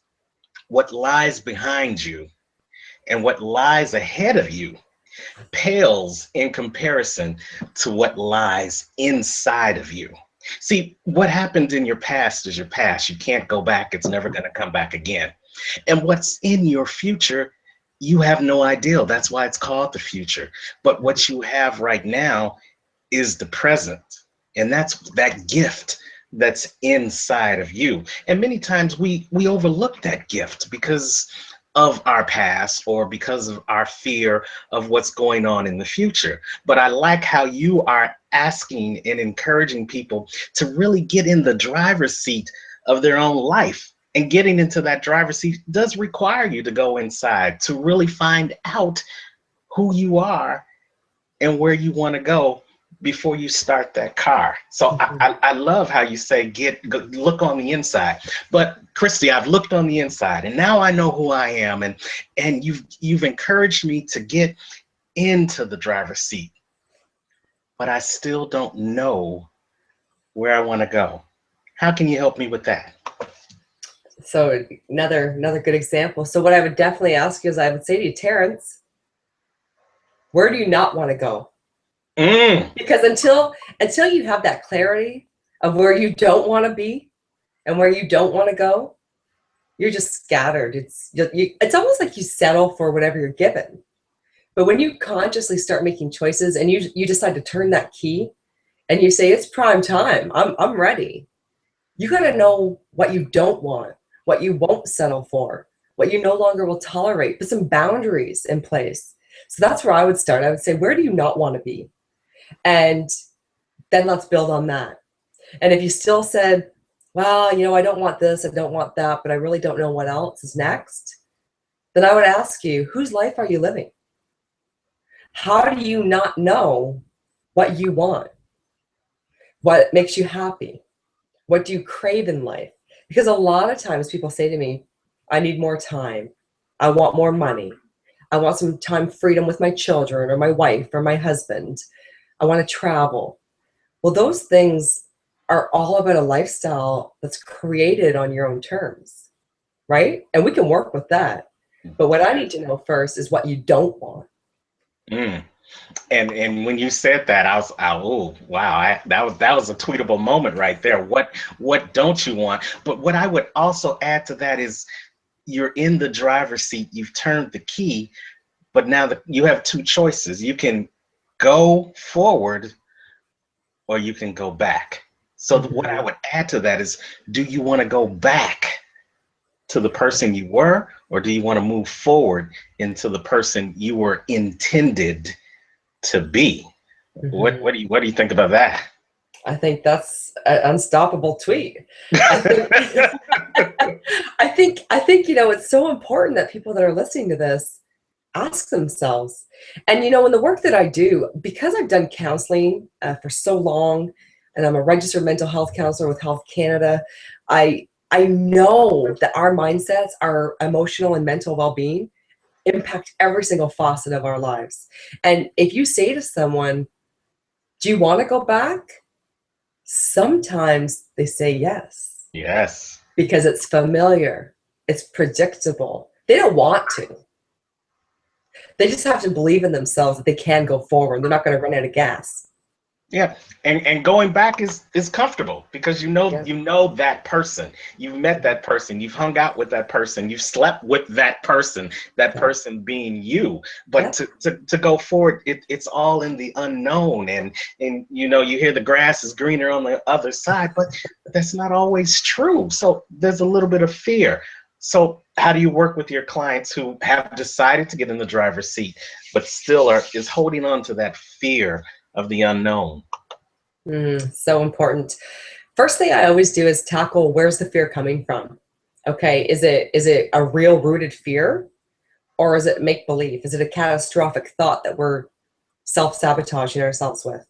"What lies behind you and what lies ahead of you pales in comparison to what lies inside of you." See, what happened in your past is your past. You can't go back. It's never going to come back again. And what's in your future, you have no idea. That's why it's called the future. But what you have right now is the present. And that's that gift that's inside of you. And many times we overlook that gift because of our past or because of our fear of what's going on in the future. But I like how you are asking and encouraging people to really get in the driver's seat of their own life. And getting into that driver's seat does require you to go inside to really find out who you are and where you want to go before you start that car. So I love how you say look on the inside. But Christy, I've looked on the inside and now I know who I am, and you've encouraged me to get into the driver's seat, but I still don't know where I want to go. How can you help me with that? So another good example. So what I would definitely ask you is, I would say to you, Terrance, where do you not want to go? Because until you have that clarity of where you don't want to be and where you don't want to go, you're just scattered. It's almost like you settle for whatever you're given. But when you consciously start making choices and you decide to turn that key and you say, it's prime time, I'm ready. You got to know what you don't want, what you won't settle for, what you no longer will tolerate, put some boundaries in place. So that's where I would start. I would say, where do you not want to be? And then let's build on that. And if you still said, well, you know, I don't want this, I don't want that, but I really don't know what else is next, then I would ask you, whose life are you living? How do you not know what you want? What makes you happy? What do you crave in life? Because a lot of times people say to me, I need more time. I want more money. I want some time freedom with my children or my wife or my husband. I want to travel. Well, those things are all about a lifestyle that's created on your own terms, right? And we can work with that. But what I need to know first is what you don't want. And when you said that, I was, oh wow, that was a tweetable moment right there. What don't you want? But what I would also add to that is, you're in the driver's seat. You've turned the key, but now you have two choices. You can go forward or you can go back. So what I would add to that is, do you want to go back to the person you were, or do you want to move forward into the person you were intended to be? What do you think about that? I think that's an unstoppable tweet. I think, you know, it's so important that people that are listening to this ask themselves. And, you know, in the work that I do, because I've done counseling for so long, and I'm a registered mental health counselor with Health Canada, I know that our mindsets, our emotional and mental well-being impact every single facet of our lives. And if you say to someone, do you want to go back? Sometimes they say yes. Yes. Because it's familiar. It's predictable. They don't want to. They just have to believe in themselves that they can go forward. They're not going to run out of gas. Yeah, and going back is comfortable because Yeah. you know that person, you've met that person, you've hung out with that person, you've slept with that Yeah. person being you. But Yeah. to go forward, it's all in the unknown, and you know you hear the grass is greener on the other side, but that's not always true. So there's a little bit of fear. So how do you work with your clients who have decided to get in the driver's seat, but still is holding on to that fear of the unknown? So important. First thing I always do is tackle, where's the fear coming from? Okay, is it a real rooted fear, or is it make believe? Is it a catastrophic thought that we're self-sabotaging ourselves with?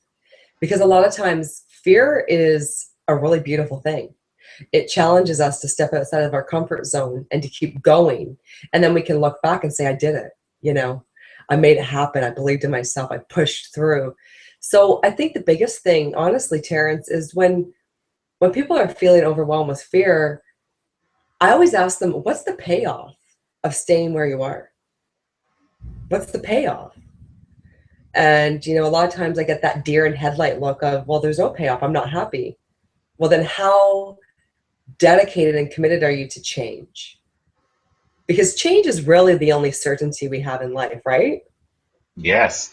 Because a lot of times fear is a really beautiful thing. It challenges us to step outside of our comfort zone and to keep going. And then we can look back and say, I did it. You know, I made it happen. I believed in myself. I pushed through. So I think the biggest thing, honestly, Terrance, is when people are feeling overwhelmed with fear, I always ask them, what's the payoff of staying where you are? What's the payoff? And, you know, a lot of times I get that deer in headlight look of, well, there's no payoff. I'm not happy. Well, then how dedicated and committed are you to change? Because change is really the only certainty we have in life, right? Yes,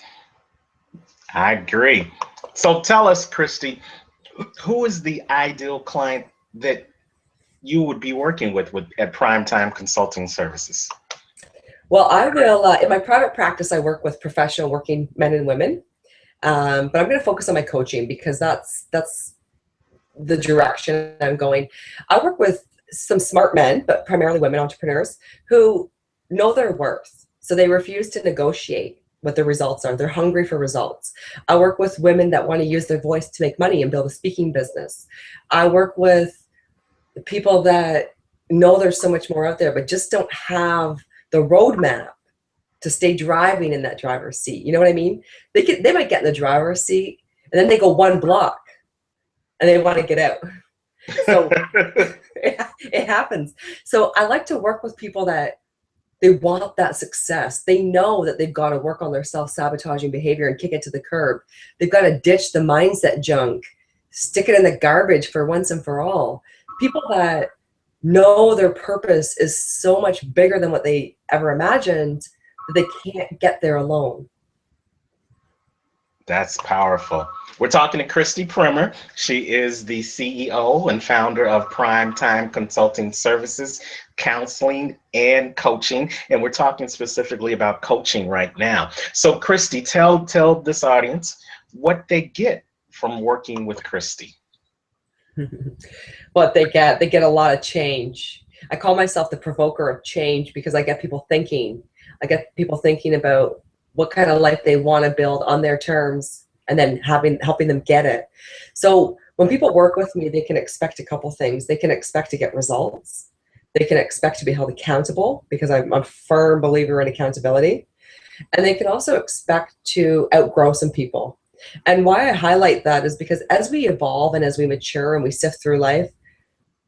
I agree. So tell us, Christy, who is the ideal client that you would be working with at Primetime Consulting Services? Well, I will, in my private practice, I work with professional working men and women. But I'm going to focus on my coaching because that's the direction I'm going. I work with some smart men, but primarily women entrepreneurs who know their worth. So they refuse to negotiate what the results are. They're hungry for results. I work with women that want to use their voice to make money and build a speaking business. I work with people that know there's so much more out there, but just don't have the roadmap to stay driving in that driver's seat. You know what I mean? They might get in the driver's seat and then they go one block and they want to get out. So it happens. So I like to work with people that they want that success. They know that they've got to work on their self-sabotaging behavior and kick it to the curb. They've got to ditch the mindset junk, stick it in the garbage for once and for all. People that know their purpose is so much bigger than what they ever imagined that they can't get there alone. That's powerful. We're talking to Christy Primmer. She is the CEO and founder of Primetime Consulting Services, counseling and coaching. And we're talking specifically about coaching right now. So Christy, tell this audience what they get from working with Christy. What they get a lot of change. I call myself the provoker of change because I get people thinking. I get people thinking about what kind of life they want to build on their terms, and then helping them get it. So when people work with me, they can expect a couple things. They can expect to get results. They can expect to be held accountable because I'm a firm believer in accountability. And they can also expect to outgrow some people. And why I highlight that is because as we evolve and as we mature and we sift through life,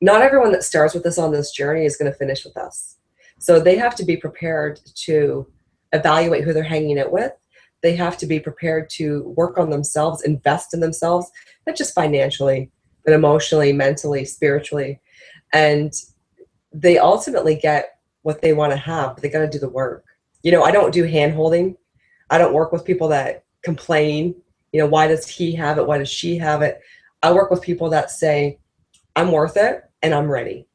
not everyone that starts with us on this journey is going to finish with us. So they have to be prepared to evaluate who they're hanging out with. They have to be prepared to work on themselves, invest in themselves, not just financially, but emotionally, mentally, spiritually. And they ultimately get what they want to have, but they got to do the work. You know, I don't do hand holding. I don't work with people that complain, you know, why does he have it? Why does she have it? I work with people that say, I'm worth it and I'm ready.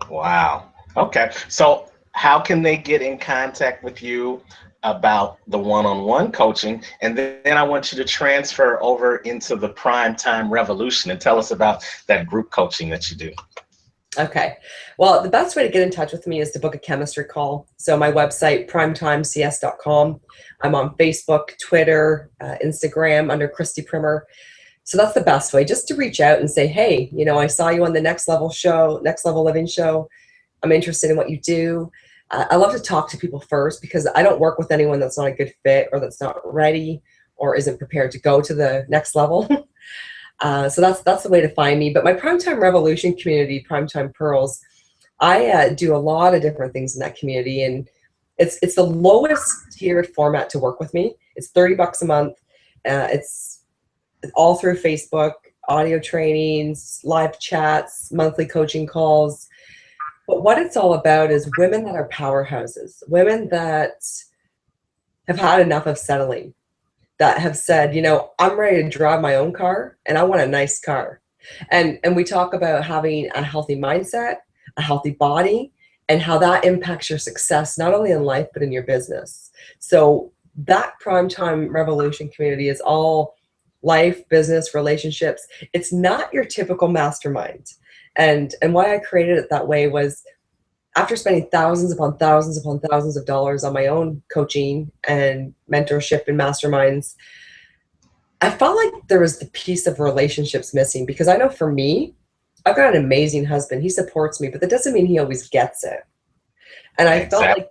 Wow. Okay. So how can they get in contact with you about the one-on-one coaching? And then I want you to transfer over into the Primetime Revolution and tell us about that group coaching that you do. Okay. Well, the best way to get in touch with me is to book a chemistry call. So my website, primetimecs.com. I'm on Facebook, Twitter, Instagram under Christy Primmer. So that's the best way, just to reach out and say, hey, you know, I saw you on the Next Level show, Next Level Living show. I'm interested in what you do. I love to talk to people first because I don't work with anyone that's not a good fit or that's not ready or isn't prepared to go to the next level. So that's the way to find me. But my Primetime Revolution community, Primetime Pearls, I do a lot of different things in that community. And It's the lowest tiered format to work with me. It's $30 a month. It's all through Facebook, audio trainings, live chats, monthly coaching calls. But what it's all about is women that are powerhouses, women that have had enough of settling, that have said, you know, I'm ready to drive my own car and I want a nice car. And we talk about having a healthy mindset, a healthy body, and how that impacts your success, not only in life, but in your business. So that Primetime Revolution community is all life, business, relationships. It's not your typical mastermind. And why I created it that way was after spending thousands upon thousands upon thousands of dollars on my own coaching and mentorship and masterminds, I felt like there was the piece of relationships missing, because I know for me, I've got an amazing husband. He supports me, but that doesn't mean he always gets it. And I felt like,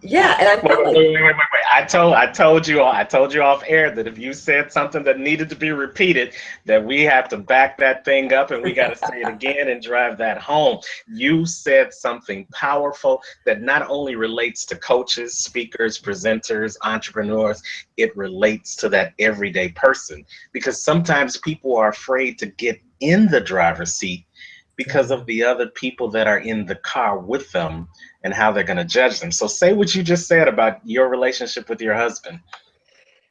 yeah, and I felt like, wait. I told you off air that if you said something that needed to be repeated, that we have to back that thing up and we got to say it again and drive that home. You said something powerful that not only relates to coaches, speakers, presenters, entrepreneurs, it relates to that everyday person, because sometimes people are afraid to get in the driver's seat because of the other people that are in the car with them and how they're going to judge them. So say what you just said about your relationship with your husband.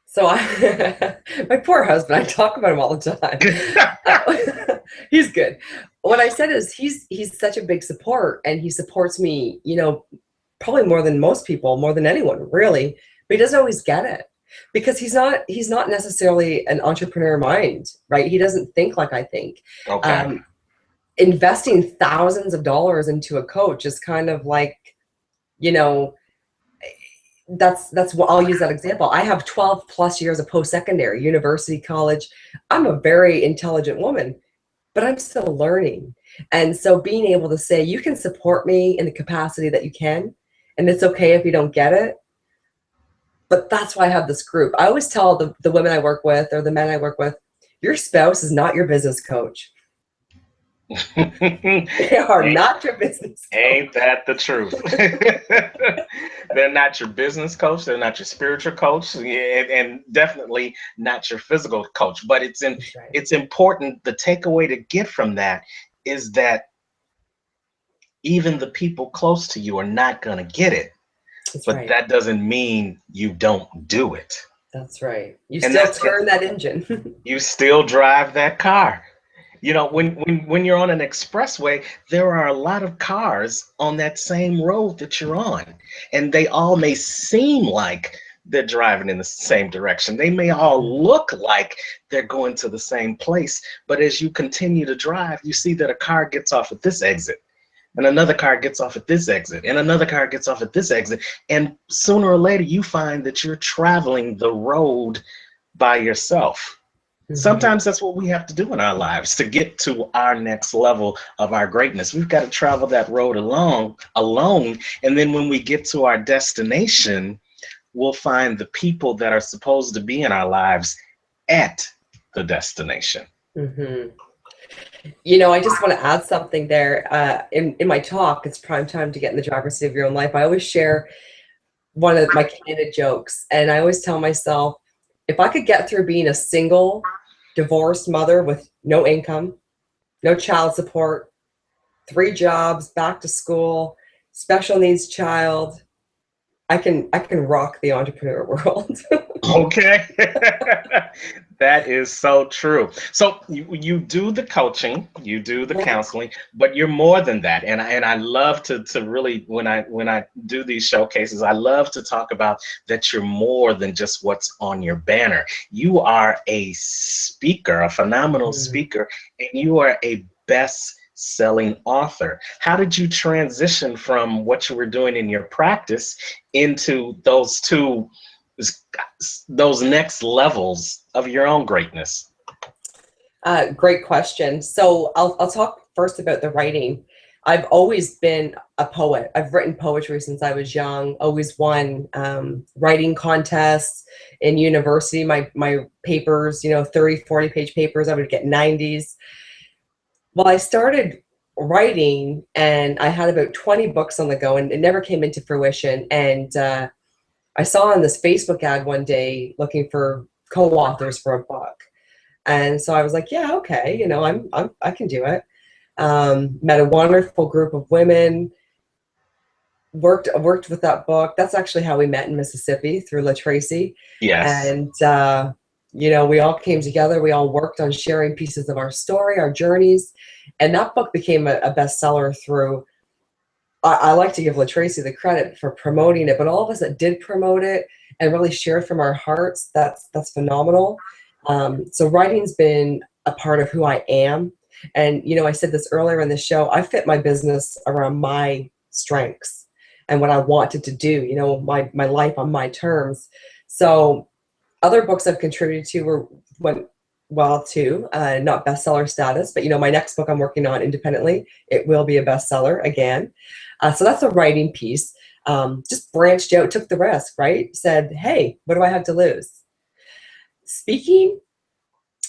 So my poor husband, I talk about him all the time. He's good. What I said is he's such a big support, and he supports me, you know, probably more than most people, more than anyone really, but he doesn't always get it, because he's not necessarily an entrepreneur mind, right? He doesn't think like I think. Okay. Investing thousands of dollars into a coach is kind of like, you know, that's what I'll use that example. I have 12 plus years of post-secondary, university, college. I'm a very intelligent woman, but I'm still learning. And so being able to say, you can support me in the capacity that you can, and it's okay if you don't get it. But that's why I have this group. I always tell the women I work with, or the men I work with, your spouse is not your business coach. They are not your business coach. Ain't that the truth? They're not your business coach. They're not your spiritual coach, and definitely not your physical coach. But it's important. The takeaway to get from that is that even the people close to you are not going to get it. But that doesn't mean you don't do it. That's right. You still turn that engine. You still drive that car. You know, when you're on an expressway, there are a lot of cars on that same road that you're on, and they all may seem like they're driving in the same direction. They may all look like they're going to the same place, but as you continue to drive, you see that a car gets off at this exit, and another car gets off at this exit, and another car gets off at this exit, and sooner or later you find that you're traveling the road by yourself. Sometimes that's what we have to do in our lives to get to our next level of our greatness. We've got to travel that road alone. And then when we get to our destination, we'll find the people that are supposed to be in our lives at the destination. You know, I just want to add something there. In my talk, it's prime time to get in the driver's seat of your own life. I always share one of my candid jokes, and I always tell myself, if I could get through being a single, divorced mother with no income, no child support, 3 jobs, back to school, special needs child, I can rock the entrepreneur world. Okay. That is so true. So you do the coaching, you do the counseling, but you're more than that. And I love to really, when I do these showcases, I love to talk about that you're more than just what's on your banner. You are a speaker, a phenomenal speaker, and you are a best-selling author. How did you transition from what you were doing in your practice into those next levels of your own greatness? Great question. So I'll talk first about the writing. I've always been a poet. I've written poetry since I was young, always won writing contests in university. My papers, 30, 40 page papers, I would get 90s. Well, I started writing, and I had about 20 books on the go, and it never came into fruition. And I saw on this Facebook ad one day looking for co-authors for a book. And so I was like, yeah, okay, you know, I can do it. Met a wonderful group of women, worked with that book. That's actually how we met in Mississippi, through LaTracy. Yes. And you know, we all came together, we all worked on sharing pieces of our story, our journeys, and that book became a bestseller through, I like to give LaTracy the credit for promoting it, but all of us that did promote it and really share from our hearts, that's phenomenal. So writing's been a part of who I am. And, you know, I said this earlier in the show, I fit my business around my strengths and what I wanted to do, you know, my life on my terms. So other books I've contributed to went well too, not bestseller status, but, you know, my next book I'm working on independently, it will be a bestseller again. So that's a writing piece. Just branched out, took the risk, right? Said, hey, what do I have to lose? Speaking,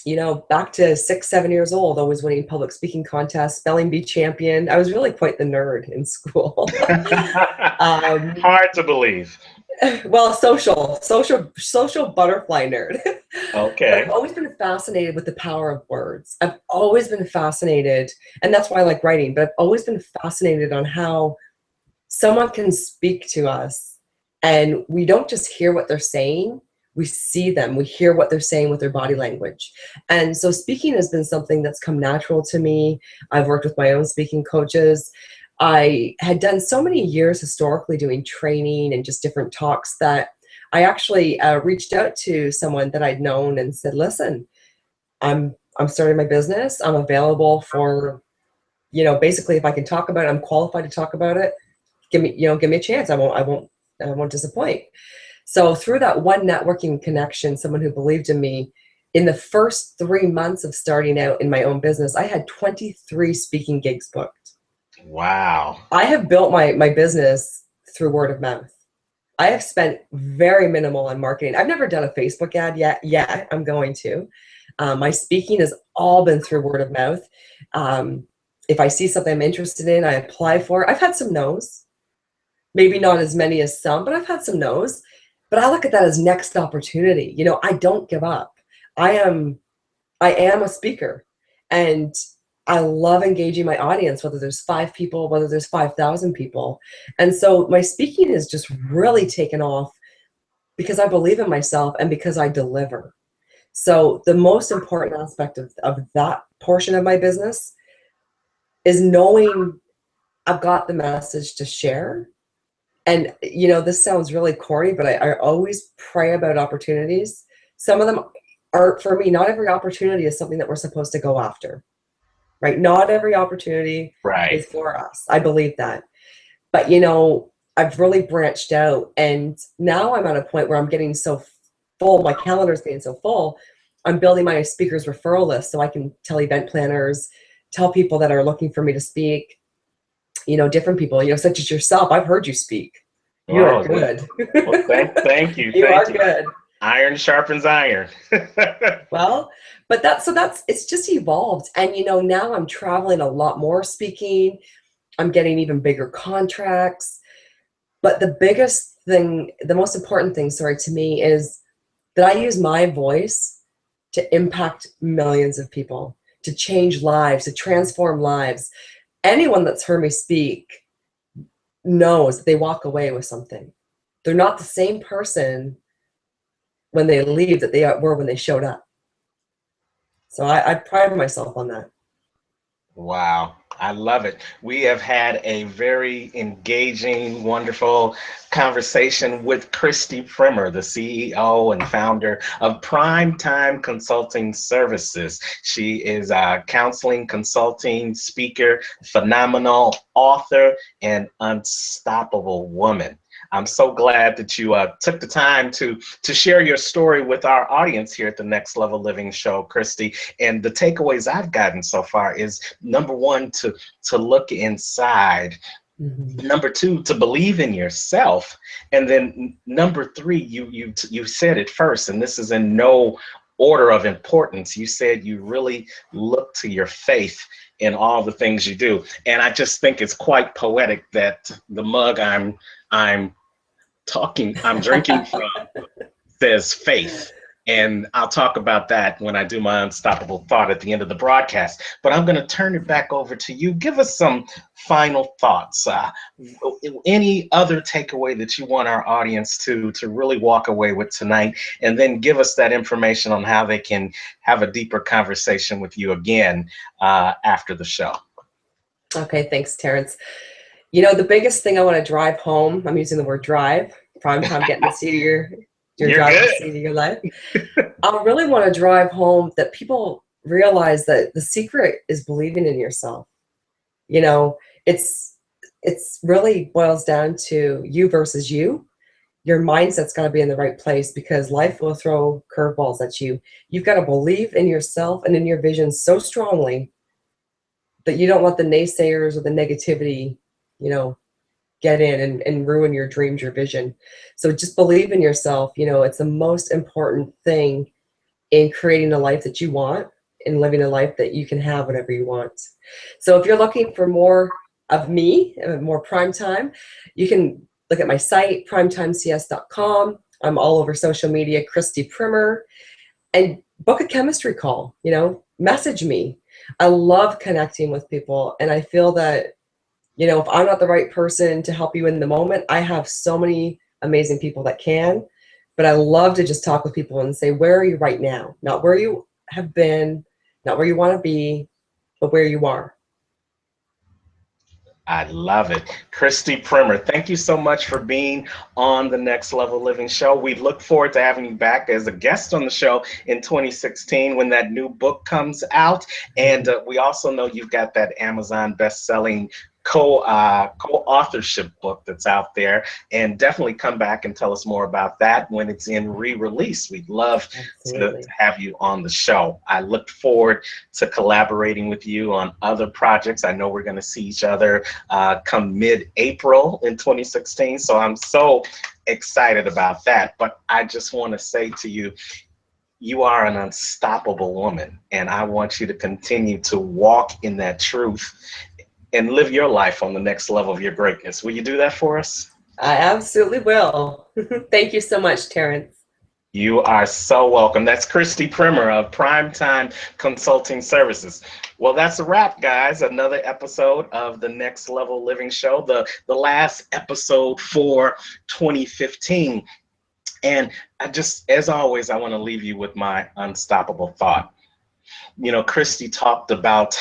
you know, back to 6, 7 years old, always winning public speaking contests, spelling bee champion. I was really quite the nerd in school. Hard to believe. Well, social butterfly nerd. But Okay. I've always been fascinated with the power of words. I've always been fascinated, and that's why I like writing, but I've always been fascinated on how someone can speak to us and we don't just hear what they're saying, we see them, we hear what they're saying with their body language. And so speaking has been something that's come natural to me. I've worked with my own speaking coaches. I had done so many years historically doing training and just different talks that I actually reached out to someone that I'd known and said, listen, I'm starting my business. I'm available for, you know, basically if I can talk about it, I'm qualified to talk about it. Give me a chance. I won't disappoint. So through that one networking connection, someone who believed in me, in the first 3 months of starting out in my own business, I had 23 speaking gigs booked. Wow. I have built my business through word of mouth. I have spent very minimal on marketing. I've never done a Facebook ad yet. I'm going to. My speaking has all been through word of mouth. If I see something I'm interested in, I apply for it. I've had some no's, maybe not as many as some, but I've had some no's. But I look at that as next opportunity. You know, I don't give up. I am a speaker, and I love engaging my audience, whether there's 5 people, whether there's 5,000 people. And so my speaking has just really taken off because I believe in myself and because I deliver. So the most important aspect of that portion of my business is knowing I've got the message to share. And, you know, this sounds really corny, but I always pray about opportunities. Some of them are, for me, not every opportunity is something that we're supposed to go after, right? Not every opportunity Right. is for us. I believe that. But, you know, I've really branched out, and now I'm at a point where I'm getting so full, my calendar's getting so full, I'm building my speakers referral list so I can tell event planners, tell people that are looking for me to speak, you know, different people, you know, such as yourself. I've heard you speak. You are good. Well, thank you. You Thank are you. good. Iron sharpens iron. Well, but it's just evolved. And, you know, now I'm traveling a lot more speaking. I'm getting even bigger contracts. But the biggest thing, the most important thing, sorry, to me is that I use my voice to impact millions of people, to change lives, to transform lives. Anyone that's heard me speak knows that they walk away with something. They're not the same person when they leave that they were when they showed up. So I pride myself on that. Wow, I love it. We have had a very engaging, wonderful conversation with Christy Primmer, the CEO and founder of Primetime Consulting Services. She is a counseling, consulting, speaker, phenomenal author, and unstoppable woman. I'm so glad that you took the time to share your story with our audience here at the Next Level Living Show, Christy. And the takeaways I've gotten so far is, number one, to look inside. Mm-hmm. Number two, to believe in yourself. And then number three, you said it first, and this is in no order of importance, you said you really look to your faith in all the things you do. And I just think it's quite poetic that the mug I'm drinking from says faith. And I'll talk about that when I do my unstoppable thought at the end of the broadcast. But I'm going to turn it back over to you. Give us some final thoughts. Any other takeaway that you want our audience to really walk away with tonight, and then give us that information on how they can have a deeper conversation with you again after the show. Okay, thanks, Terrance. You know, the biggest thing I want to drive home, I'm using the word drive, prime time, getting the seat of your driving seat of your life. I really want to drive home that people realize that the secret is believing in yourself. You know, it's really boils down to you versus you. Your mindset's got to be in the right place, because life will throw curveballs at you. You've got to believe in yourself and in your vision so strongly that you don't let the naysayers or the negativity, get in and ruin your dreams, your vision. So just believe in yourself. It's the most important thing in creating a life that you want and living a life that you can have whatever you want. So if you're looking for more of me, more prime time, you can look at my site, primetimecs.com. I'm all over social media, Christy Primmer, and book a chemistry call, message me. I love connecting with people. And I feel that, if I'm not the right person to help you in the moment, I have so many amazing people that can. But I love to just talk with people and say, where are you right now? Not where you have been, not where you want to be, but where you are. I love it. Christy Primmer, thank you so much for being on the Next Level Living show. We look forward to having you back as a guest on the show in 2016 when that new book comes out. And we also know you've got that Amazon best-selling co-authorship book that's out there, and definitely come back and tell us more about that when it's in re-release. We'd love to have you on the show. I look forward to collaborating with you on other projects. I know we're going to see each other come mid-April in 2016, so I'm so excited about that. But I just want to say to you, you are an unstoppable woman, and I want you to continue to walk in that truth and live your life on the next level of your greatness. Will you do that for us? I absolutely will. Thank you so much, Terrance. You are so welcome. That's Christy Primmer of Primetime Consulting Services. Well, that's a wrap, guys. Another episode of the Next Level Living show, the last episode for 2015. And as always, I want to leave you with my unstoppable thought. Christy talked about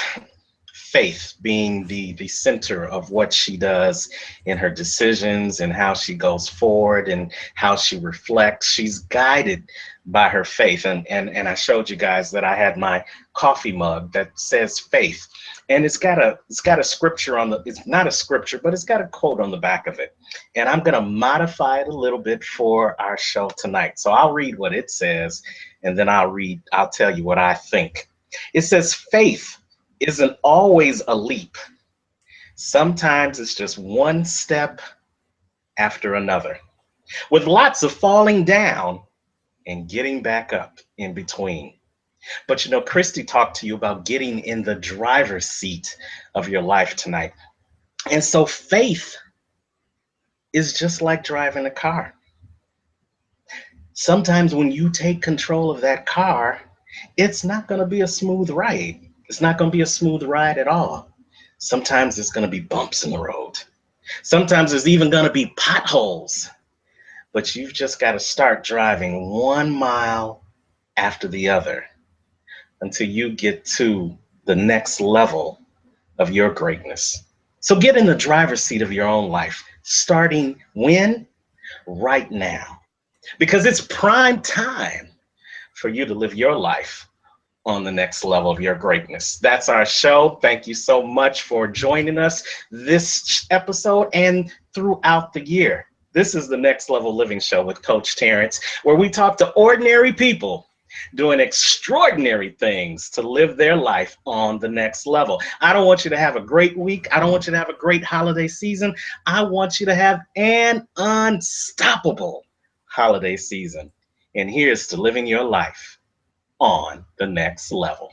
faith being the center of what she does in her decisions and how she goes forward and how she reflects. She's guided by her faith. And I showed you guys that I had my coffee mug that says faith. And it's got a scripture it's not a scripture, but it's got a quote on the back of it. And I'm going to modify it a little bit for our show tonight. So I'll read what it says, and then I'll tell you what I think. It says, faith isn't always a leap. Sometimes it's just one step after another, with lots of falling down and getting back up in between. But Christy talked to you about getting in the driver's seat of your life tonight. And so faith is just like driving a car. Sometimes when you take control of that car, it's not going to be a smooth ride. It's not going to be a smooth ride at all. Sometimes there's going to be bumps in the road. Sometimes there's even going to be potholes. But you've just got to start driving 1 mile after the other until you get to the next level of your greatness. So get in the driver's seat of your own life, starting when? Right now. Because it's prime time for you to live your life on the next level of your greatness. That's our show. Thank you so much for joining us this episode and throughout the year. This is the Next Level Living Show with Coach Terrance, where we talk to ordinary people doing extraordinary things to live their life on the next level. I don't want you to have a great week. I don't want you to have a great holiday season. I want you to have an unstoppable holiday season. And here's to living your life on the next level.